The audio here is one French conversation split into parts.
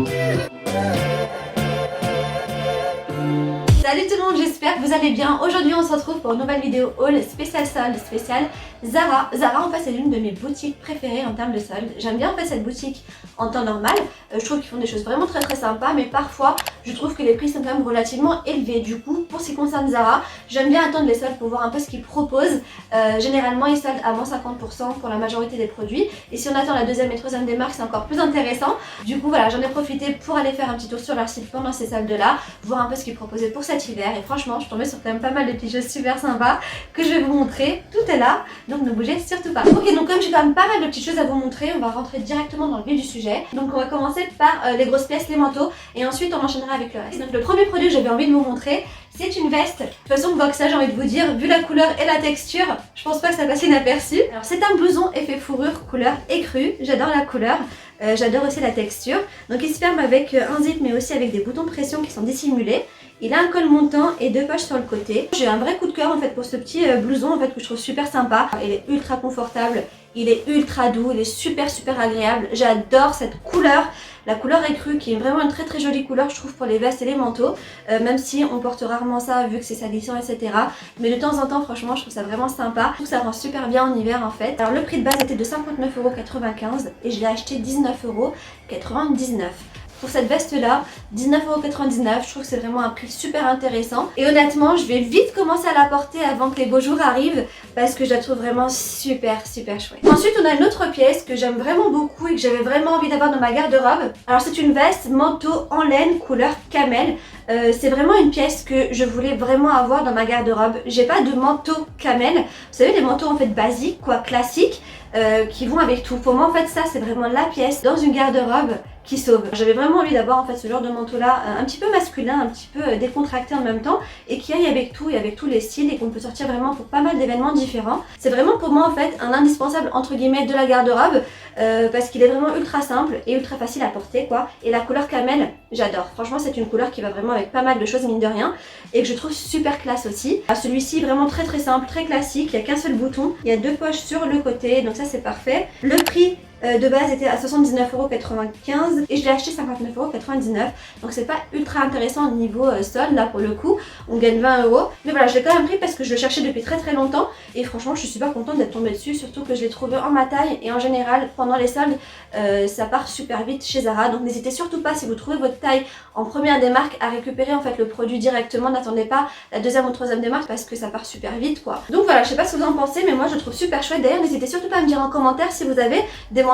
Salut tout le monde, j'espère que vous allez bien. Aujourd'hui on se retrouve pour une nouvelle vidéo haul spécial solde, spécial Zara. Zara en fait c'est l'une de mes boutiques préférées en termes de solde. J'aime bien en fait cette boutique en temps normal. Je trouve qu'ils font des choses vraiment très sympas, mais parfois je trouve que les prix sont quand même relativement élevés. Du coup pour ce qui concerne Zara, j'aime bien attendre les soldes pour voir un peu ce qu'ils proposent. Généralement ils soldent à moins 50% pour la majorité des produits. Et si on attend la deuxième et troisième des marques, c'est encore plus intéressant. Du coup voilà, j'en ai profité pour aller faire un petit tour sur leur site pendant ces soldes là, voir un peu ce qu'ils proposaient pour cet hiver. Et franchement je suis tombée sur quand même pas mal de petites choses super sympas que je vais vous montrer. Tout est là, donc ne bougez surtout pas. Ok, donc comme j'ai quand même pas mal de petites choses à vous montrer, on va rentrer directement dans le vif du sujet. Donc on va commencer par les grosses pièces, les manteaux, et ensuite on enchaînera avec le reste. Donc le premier produit que j'avais envie de vous montrer, c'est une veste. De toute façon, Voxa, j'ai envie de vous dire, vu la couleur et la texture, je pense pas que ça passe inaperçu. Alors c'est un blouson effet fourrure couleur écrue, j'adore la couleur. J'adore aussi la texture. Donc il se ferme avec un zip mais aussi avec des boutons de pression qui sont dissimulés. Il a un col montant et deux poches sur le côté. J'ai un vrai coup de cœur en fait pour ce petit blouson en fait que je trouve super sympa. Il est ultra confortable, il est ultra doux, il est super agréable. J'adore cette couleur. La couleur écrue qui est vraiment une très jolie couleur je trouve pour les vestes et les manteaux, même si on porte rarement ça vu que c'est salissant etc. Mais de temps en temps franchement je trouve ça vraiment sympa. Je trouve que ça rend super bien en hiver en fait. Alors le prix de base était de 59,95€ et je l'ai acheté 19,99€. Pour cette veste là, 19,99€, je trouve que c'est vraiment un prix super intéressant. Et honnêtement, je vais vite commencer à la porter avant que les beaux jours arrivent parce que je la trouve vraiment super chouette. Ensuite, on a une autre pièce que j'aime vraiment beaucoup et que j'avais vraiment envie d'avoir dans ma garde-robe. Alors c'est une veste manteau en laine couleur camel. C'est vraiment une pièce que je voulais vraiment avoir dans ma garde-robe. J'ai pas de manteau camel. Vous savez, les manteaux en fait basiques, quoi, classiques, qui vont avec tout. Pour moi en fait ça c'est vraiment la pièce dans une garde-robe qui sauve. J'avais vraiment envie d'avoir en fait ce genre de manteau là, un petit peu masculin, un petit peu décontracté en même temps et qui aille avec tout et avec tous les styles et qu'on peut sortir vraiment pour pas mal d'événements différents. C'est vraiment pour moi en fait un indispensable entre guillemets de la garde-robe parce qu'il est vraiment ultra simple et ultra facile à porter quoi. Et la couleur camel, j'adore. Franchement c'est une couleur qui va vraiment avec pas mal de choses mine de rien et que je trouve super classe aussi. Celui-ci vraiment très simple, très classique, il n'y a qu'un seul bouton, il y a deux poches sur le côté donc ça c'est parfait. Le prix de base était à 79,95€ et je l'ai acheté 59,99€, donc c'est pas ultra intéressant au niveau solde là pour le coup, on gagne 20€, mais voilà je l'ai quand même pris parce que je le cherchais depuis très longtemps et franchement je suis super contente d'être tombée dessus, surtout que je l'ai trouvé en ma taille et en général pendant les soldes ça part super vite chez Zara, donc n'hésitez surtout pas si vous trouvez votre taille en première démarque à récupérer en fait le produit directement, n'attendez pas la deuxième ou troisième démarque parce que ça part super vite quoi. Donc voilà, je sais pas ce que vous en pensez mais moi je le trouve super chouette. D'ailleurs n'hésitez surtout pas à me dire en commentaire si vous avez des manteaux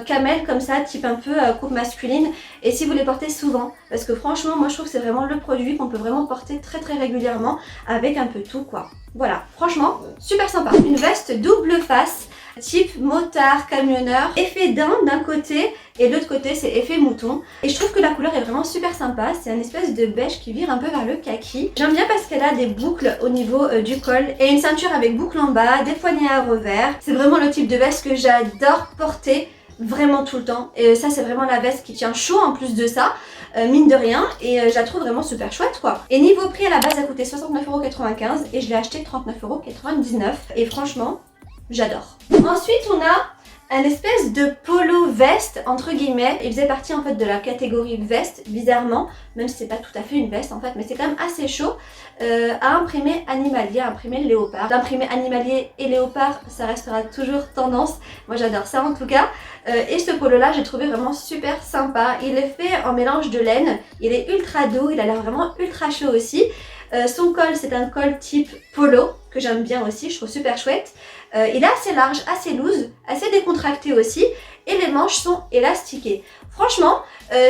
camel comme ça, type un peu coupe masculine et si vous les portez souvent parce que franchement moi je trouve que c'est vraiment le produit qu'on peut vraiment porter très régulièrement avec un peu tout quoi. Voilà, franchement super sympa. Une veste double face type motard, camionneur, effet daim d'un côté et de l'autre côté c'est effet mouton et je trouve que la couleur est vraiment super sympa. C'est une espèce de beige qui vire un peu vers le kaki. J'aime bien parce qu'elle a des boucles au niveau du col et une ceinture avec boucle en bas, des poignets à revers. C'est vraiment le type de veste que j'adore porter vraiment tout le temps et ça c'est vraiment la veste qui tient chaud en plus de ça mine de rien et je la trouve vraiment super chouette quoi. Et niveau prix à la base elle coûtait 69,95€ et je l'ai acheté 39,99€ et franchement j'adore. Ensuite on a un espèce de polo veste entre guillemets, il faisait partie en fait de la catégorie veste bizarrement, même si c'est pas tout à fait une veste en fait, mais c'est quand même assez chaud, à imprimer animalier, à imprimer léopard. D'imprimer animalier et léopard ça restera toujours tendance, moi j'adore ça en tout cas. Et ce polo là j'ai trouvé vraiment super sympa, il est fait en mélange de laine, il est ultra doux, il a l'air vraiment ultra chaud aussi. Son col c'est un col type polo que j'aime bien aussi, je trouve super chouette. Il est assez large, assez loose, assez décontracté aussi et les manches sont élastiquées. Franchement,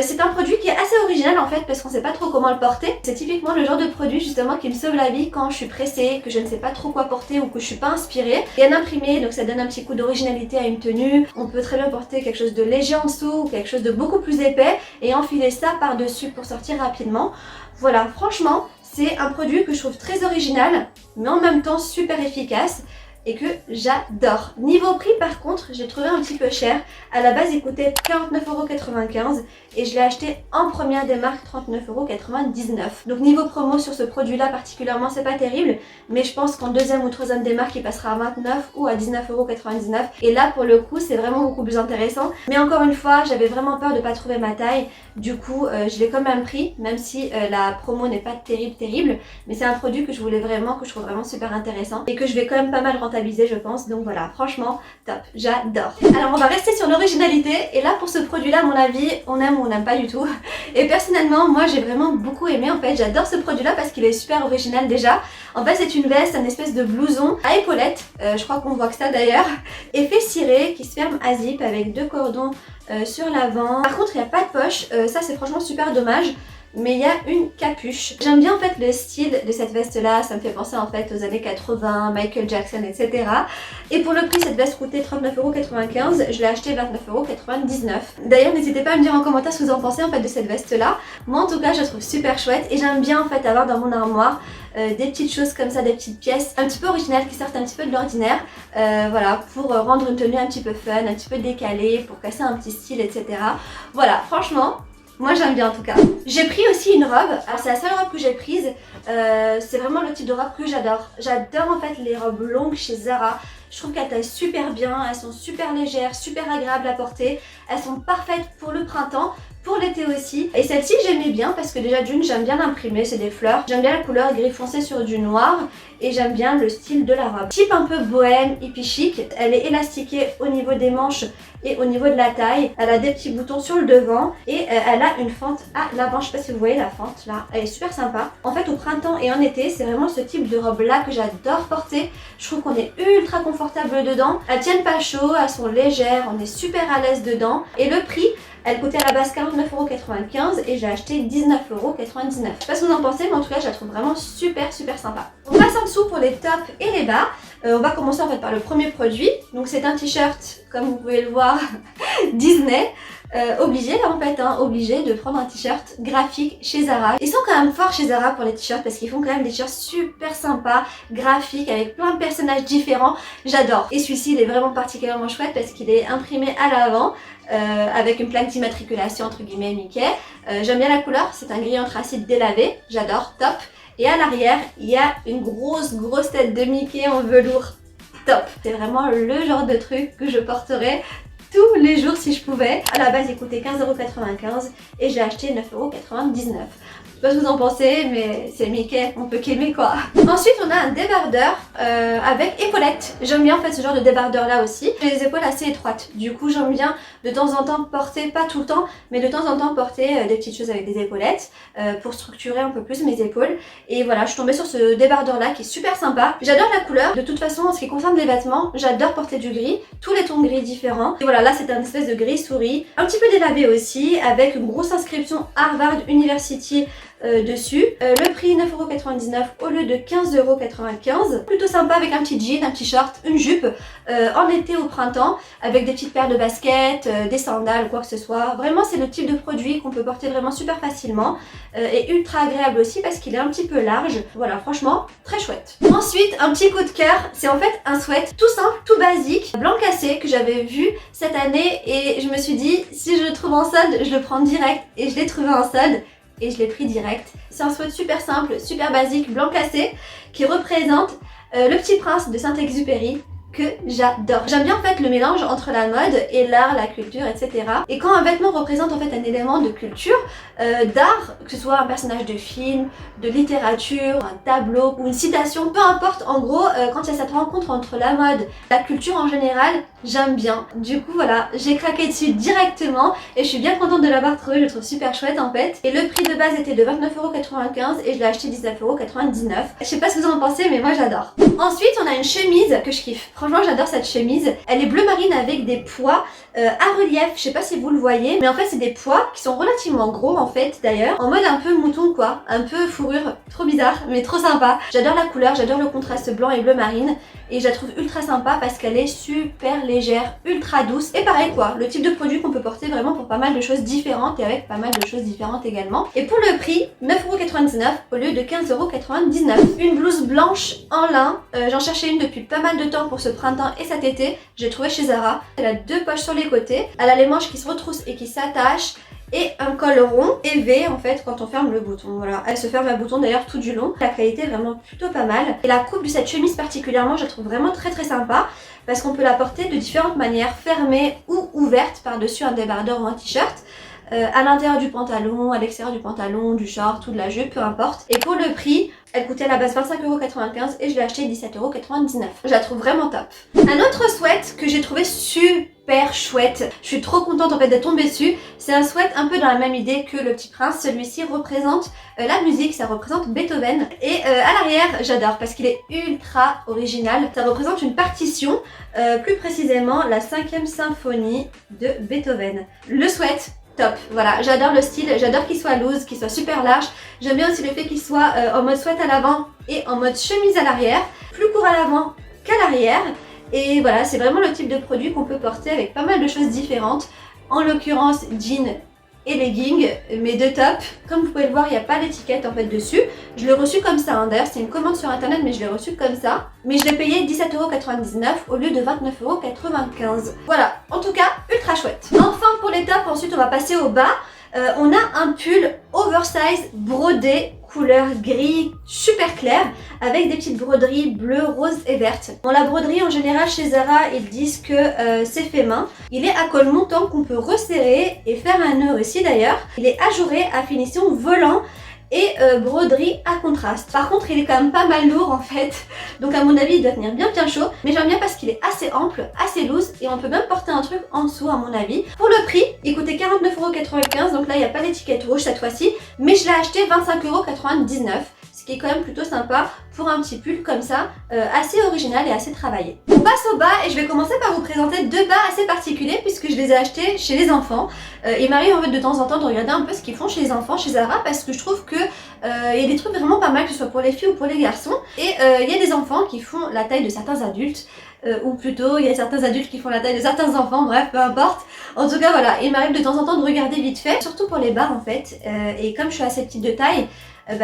c'est un produit qui est assez original en fait parce qu'on sait pas trop comment le porter. C'est typiquement le genre de produit justement qui me sauve la vie quand je suis pressée, que je ne sais pas trop quoi porter ou que je suis pas inspirée. Bien imprimé, donc ça donne un petit coup d'originalité à une tenue. On peut très bien porter quelque chose de léger en dessous ou quelque chose de beaucoup plus épais et enfiler ça par-dessus pour sortir rapidement. Voilà, franchement, c'est un produit que je trouve très original mais en même temps super efficace. et que j'adore. Niveau prix par contre, j'ai trouvé un petit peu cher. À la base il coûtait 49,95 € et je l'ai acheté en première des marques 39,99 €. Donc niveau promo sur ce produit là particulièrement c'est pas terrible, mais je pense qu'en deuxième ou troisième des marques il passera à 29 ou à 19,99 €. Et là pour le coup c'est vraiment beaucoup plus intéressant. Mais encore une fois j'avais vraiment peur de pas trouver ma taille, du coup je l'ai quand même pris, même si la promo n'est pas terrible, mais c'est un produit que je voulais vraiment, que je trouve vraiment super intéressant et que je vais quand même pas mal rentabiliser je pense. Donc voilà, franchement top, j'adore. Alors on va rester sur l'originalité et là pour ce produit là à mon avis on aime ou on n'aime pas du tout. Et personnellement moi j'ai vraiment beaucoup aimé en fait, j'adore ce produit là parce qu'il est super original déjà. En fait c'est une veste, un espèce de blouson à épaulettes, je crois qu'on voit que ça d'ailleurs, effet ciré qui se ferme à zip avec deux cordons sur l'avant. Par contre il n'y a pas de poche, ça c'est franchement super dommage. Mais il y a une capuche. J'aime bien en fait le style de cette veste là, ça me fait penser en fait aux années 80, Michael Jackson, etc. Et pour le prix, cette veste coûtait 39,95 €, je l'ai acheté 29,99 €. D'ailleurs n'hésitez pas à me dire en commentaire ce que vous en pensez en fait de cette veste là. Moi en tout cas je la trouve super chouette et j'aime bien en fait avoir dans mon armoire des petites choses comme ça, des petites pièces un petit peu originales qui sortent un petit peu de l'ordinaire, voilà, pour rendre une tenue un petit peu fun, un petit peu décalée, pour casser un petit style, etc. Voilà, franchement moi j'aime bien en tout cas. J'ai pris aussi une robe, alors c'est la seule robe que j'ai prise, c'est vraiment le type de robe que j'adore. J'adore en fait les robes longues chez Zara. Je trouve qu'elles taillent super bien, elles sont super légères, super agréables à porter, elles sont parfaites pour le printemps, pour l'été aussi. Et celle-ci j'aimais bien parce que déjà d'une j'aime bien l'imprimer, c'est des fleurs. J'aime bien la couleur gris foncé sur du noir et j'aime bien le style de la robe. Type un peu bohème, hippie chic, elle est élastiquée au niveau des manches et au niveau de la taille. Elle a des petits boutons sur le devant et elle a une fente à l'avant. Je sais pas si vous voyez la fente là, elle est super sympa. En fait au printemps et en été c'est vraiment ce type de robe là que j'adore porter. Je trouve qu'on est ultra confortable dedans. Elles tiennent pas chaud, elles sont légères, on est super à l'aise dedans. Et le prix, elle coûtait à la base 49,95 € et j'ai acheté 19,99 €. Je sais pas ce que vous en pensez, mais en tout cas je la trouve vraiment super sympa. On passe en dessous pour les tops et les bas. On va commencer en fait par le premier produit. Donc c'est un t-shirt, comme vous pouvez le voir, Disney. Obligé en fait, hein, obligé de prendre un t-shirt graphique chez Zara. Ils sont quand même forts chez Zara pour les t-shirts parce qu'ils font quand même des t-shirts super sympas, graphiques, avec plein de personnages différents. J'adore. Et celui-ci il est vraiment particulièrement chouette parce qu'il est imprimé à l'avant. Avec une plaque d'immatriculation entre guillemets Mickey. J'aime bien la couleur, c'est un gris anthracite délavé, j'adore, top. Et à l'arrière, il y a une grosse tête de Mickey en velours, top. C'est vraiment le genre de truc que je porterais tous les jours si je pouvais. À la base il coûtait 15,95 € et j'ai acheté 9,99 €. Je sais pas ce que vous en pensez, mais c'est Mickey, on peut qu'aimer quoi. Ensuite on a un débardeur avec épaulettes. J'aime bien en fait ce genre de débardeur là aussi. J'ai les épaules assez étroites, du coup j'aime bien de temps en temps porter, pas tout le temps, mais de temps en temps porter des petites choses avec des épaulettes pour structurer un peu plus mes épaules. Et voilà, je suis tombée sur ce débardeur là qui est super sympa. J'adore la couleur, de toute façon en ce qui concerne les vêtements, j'adore porter du gris, tous les tons gris différents. Et voilà, là c'est un espèce de gris souris, un petit peu délavé aussi, avec une grosse inscription Harvard University dessus. Le prix 9,99 € au lieu de 15,95 €. Plutôt sympa avec un petit jean, un petit short, une jupe en été au printemps avec des petites paires de baskets, des sandales ou quoi que ce soit. Vraiment c'est le type de produit qu'on peut porter vraiment super facilement et ultra agréable aussi parce qu'il est un petit peu large. Voilà, franchement très chouette. Ensuite un petit coup de cœur, c'est en fait un sweat tout simple, tout basique, blanc cassé que j'avais vu cette année et je me suis dit si je le trouve en solde je le prends direct et je l'ai trouvé en solde. Et je l'ai pris direct. C'est un sweat super simple, super basique, blanc cassé, qui représente le petit prince de Saint-Exupéry que j'adore. J'aime bien en fait le mélange entre la mode et l'art, la culture, etc. Et quand un vêtement représente en fait un élément de culture, d'art, que ce soit un personnage de film, de littérature, un tableau ou une citation, peu importe, en gros, quand il y a cette rencontre entre la mode, la culture en général, j'aime bien. Du coup voilà, j'ai craqué dessus directement et je suis bien contente de l'avoir trouvé, je le trouve super chouette en fait. Et le prix de base était de 29,95 € et je l'ai acheté 19,99 €. Je sais pas ce que vous en pensez mais moi j'adore. Ensuite on a une chemise que je kiffe. Franchement j'adore cette chemise. Elle est bleu marine avec des pois à relief, je sais pas si vous le voyez, mais en fait c'est des pois qui sont relativement gros en fait d'ailleurs, en mode un peu mouton quoi, un peu fourrure, trop bizarre mais trop sympa. J'adore la couleur, j'adore le contraste blanc et bleu marine. et je la trouve ultra sympa parce qu'elle est super légère, ultra douce et pareil quoi, le type de produit qu'on peut porter vraiment pour pas mal de choses différentes et avec pas mal de choses différentes également. Et pour le prix, 9,99€ au lieu de 15,99€. Une blouse blanche en lin, j'en cherchais une depuis pas mal de temps pour ce printemps et cet été, j'ai trouvé chez Zara. Elle a 2 poches sur les côtés, elle a les manches qui se retroussent et qui s'attachent et un col rond et V en fait quand on ferme le bouton. Voilà, elle se ferme à bouton d'ailleurs tout du long. La qualité est vraiment plutôt pas mal. Et la coupe de cette chemise particulièrement, je la trouve vraiment très sympa parce qu'on peut la porter de différentes manières, fermée ou ouverte par-dessus un débardeur ou un t-shirt. À l'intérieur du pantalon, à l'extérieur du pantalon, du short ou de la jupe, peu importe. Et pour le prix, elle coûtait à la base 25,95€ et je l'ai acheté 17,99€. Je la trouve vraiment top. Un autre sweat que j'ai trouvé super chouette, je suis trop contente en fait d'être tombée dessus. C'est un sweat un peu dans la même idée que Le Petit Prince. Celui-ci représente la musique, ça représente Beethoven. Et à l'arrière, j'adore parce qu'il est ultra original. Ça représente une partition, plus précisément la 5e symphonie de Beethoven. Le sweat, top, voilà, j'adore le style, j'adore qu'il soit loose, qu'il soit super large. J'aime bien aussi le fait qu'il soit en mode sweat à l'avant et en mode chemise à l'arrière, plus court à l'avant qu'à l'arrière. Et voilà, c'est vraiment le type de produit qu'on peut porter avec pas mal de choses différentes. En l'occurrence, jean et leggings, mes 2 tops. Comme vous pouvez le voir, il n'y a pas d'étiquette en fait dessus. Je l'ai reçu comme ça, hein. D'ailleurs c'est une commande sur internet mais je l'ai reçu comme ça. Mais je l'ai payé 17,99€ au lieu de 29,95€. Voilà, en tout cas, ultra chouette. Enfin pour les tops, ensuite on va passer au bas. On a un pull oversize brodé couleur gris super clair avec des petites broderies bleues, roses et vertes. Bon, la broderie en général chez Zara ils disent que c'est fait main. Il est à col montant qu'on peut resserrer et faire un nœud aussi d'ailleurs. Il est ajouré à finition volant et broderie à contraste. Par contre il est quand même pas mal lourd en fait, donc à mon avis il doit tenir bien chaud, mais j'aime bien parce qu'il est assez ample, assez loose et on peut même porter un truc en dessous à mon avis. Pour le prix, il coûtait 49,95€, donc là il n'y a pas d'étiquette rouge cette fois-ci, mais je l'ai acheté 25,99€. Ce qui est quand même plutôt sympa pour un petit pull comme ça, assez original et assez travaillé. On passe au bas et je vais commencer par vous présenter 2 bas assez particuliers puisque je les ai achetés chez les enfants. Il m'arrive en fait de temps en temps de regarder un peu ce qu'ils font chez les enfants, chez Zara, parce que je trouve que il y a des trucs vraiment pas mal, que ce soit pour les filles ou pour les garçons. Et il y a des enfants qui font la taille de certains adultes. Ou plutôt il y a certains adultes qui font la taille de certains enfants, bref, peu importe. En tout cas voilà, il m'arrive de temps en temps de regarder vite fait, surtout pour les bas en fait. Et comme je suis assez petite de taille,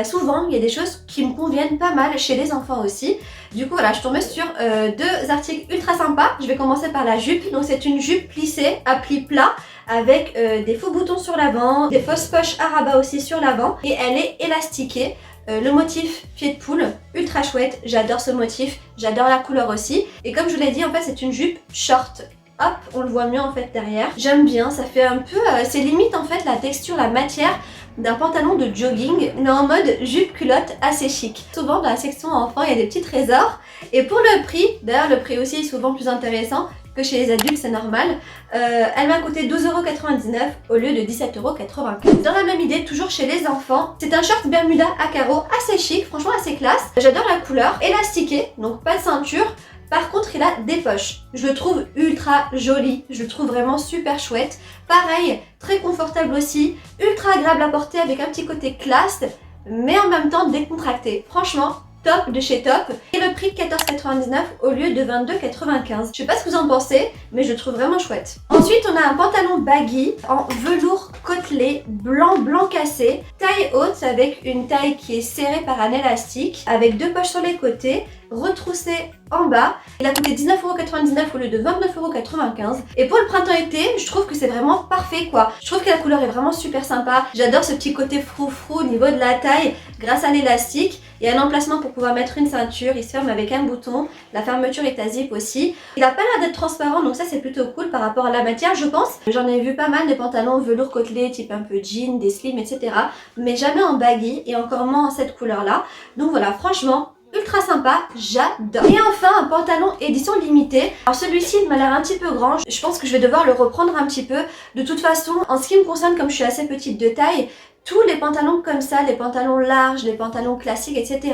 souvent il y a des choses qui me conviennent pas mal chez les enfants aussi. Du coup voilà, je suis tombée sur 2 articles ultra sympas. Je vais commencer par la jupe. Donc c'est une jupe plissée à plis plat avec des faux boutons sur l'avant, des fausses poches à rabat aussi sur l'avant et elle est élastiquée. Le motif pied de poule, ultra chouette, j'adore ce motif, j'adore la couleur aussi. Et comme je vous l'ai dit, en fait c'est une jupe short. Hop, on le voit mieux en fait derrière. J'aime bien, ça fait un peu, c'est limite en fait la texture, la matière d'un pantalon de jogging, mais en mode jupe culotte assez chic. Souvent dans la section enfants, il y a des petits trésors. Et pour le prix, d'ailleurs le prix aussi est souvent plus intéressant que chez les adultes, c'est normal. Elle m'a coûté 12,99€ au lieu de 17,95€. Dans la même idée, toujours chez les enfants, c'est un short bermuda à carreaux assez chic, franchement assez classe. J'adore la couleur, élastiqué, donc pas de ceinture. Par contre, il a des poches. Je le trouve ultra joli, je le trouve vraiment super chouette. Pareil, très confortable aussi, ultra agréable à porter avec un petit côté classe, mais en même temps décontracté. Franchement, top de chez Top. Et le prix 14,99€ au lieu de 22,95€. Je sais pas ce que vous en pensez, mais je le trouve vraiment chouette. Ensuite, on a un pantalon baggy en velours côtelé, blanc cassé, taille haute avec une taille qui est serrée par un élastique, avec 2 poches sur les côtés, retroussé en bas. Il a coûté 19,99€ au lieu de 29,95€. Et pour le printemps-été, je trouve que c'est vraiment parfait quoi. Je trouve que la couleur est vraiment super sympa. J'adore ce petit côté froufrou au niveau de la taille grâce à l'élastique. Il y a un emplacement pour pouvoir mettre une ceinture, il se ferme avec un bouton, la fermeture est à zip aussi. Il a pas l'air d'être transparent, donc ça c'est plutôt cool par rapport à la matière je pense. J'en ai vu pas mal des pantalons velours côtelé type un peu jean, des slims etc. Mais jamais en baggy et encore moins en cette couleur là. Donc voilà, franchement ultra sympa, j'adore. Et enfin un pantalon édition limitée. Alors celui-ci il m'a l'air un petit peu grand, je pense que je vais devoir le reprendre un petit peu. De toute façon, en ce qui me concerne, comme je suis assez petite de taille, tous les pantalons comme ça, les pantalons larges, les pantalons classiques, etc.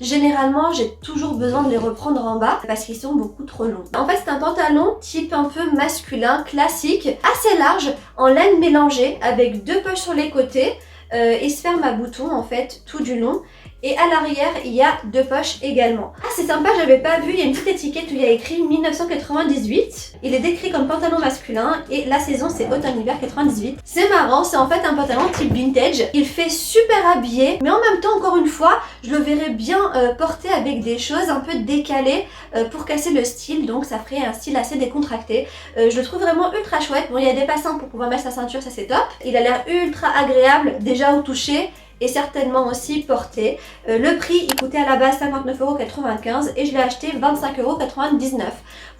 Généralement, j'ai toujours besoin de les reprendre en bas parce qu'ils sont beaucoup trop longs. En fait, c'est un pantalon type un peu masculin, classique, assez large, en laine mélangée, avec 2 poches sur les côtés. Il se ferme à boutons en fait tout du long Et à l'arrière, il y a 2 poches également. Ah, c'est sympa, j'avais pas vu, il y a une petite étiquette où il y a écrit 1998. Il est décrit comme pantalon masculin et la saison c'est automne-hiver 98. C'est marrant, c'est en fait un pantalon type vintage. Il fait super habillé, mais en même temps, encore une fois, je le verrais bien porté avec des choses un peu décalées pour casser le style. Donc ça ferait un style assez décontracté. Je le trouve vraiment ultra chouette. Bon, il y a des passants pour pouvoir mettre sa ceinture, ça c'est top. Il a l'air ultra agréable déjà au toucher et certainement aussi porté. Le prix, il coûtait à la base 59,95 € et je l'ai acheté 25,99 €.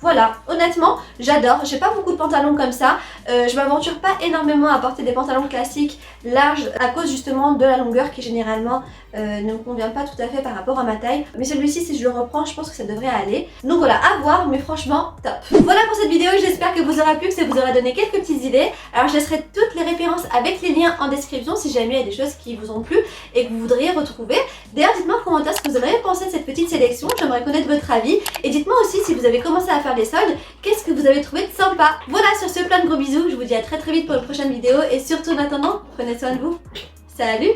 Voilà, honnêtement, j'adore. J'ai pas beaucoup de pantalons comme ça. Je m'aventure pas énormément à porter des pantalons classiques larges à cause justement de la longueur qui généralement ne me convient pas tout à fait par rapport à ma taille. Mais celui-ci, si je le reprends, je pense que ça devrait aller. Donc voilà, à voir, mais franchement, top. Voilà pour cette vidéo, j'espère que vous aura plu, que ça vous aura donné quelques petites idées. Alors je laisserai toutes les références avec les liens en description si jamais il y a des choses qui vous ont plu et que vous voudriez retrouver. D'ailleurs, dites-moi en commentaire ce que vous en avez pensé de cette petite sélection, j'aimerais connaître votre avis. Et dites-moi aussi si vous avez commencé à faire les soldes, qu'est-ce que vous avez trouvé de sympa. Voilà, sur ce, plein de gros bisous, je vous dis à très vite pour une prochaine vidéo et surtout en attendant, prenez soin de vous. Salut!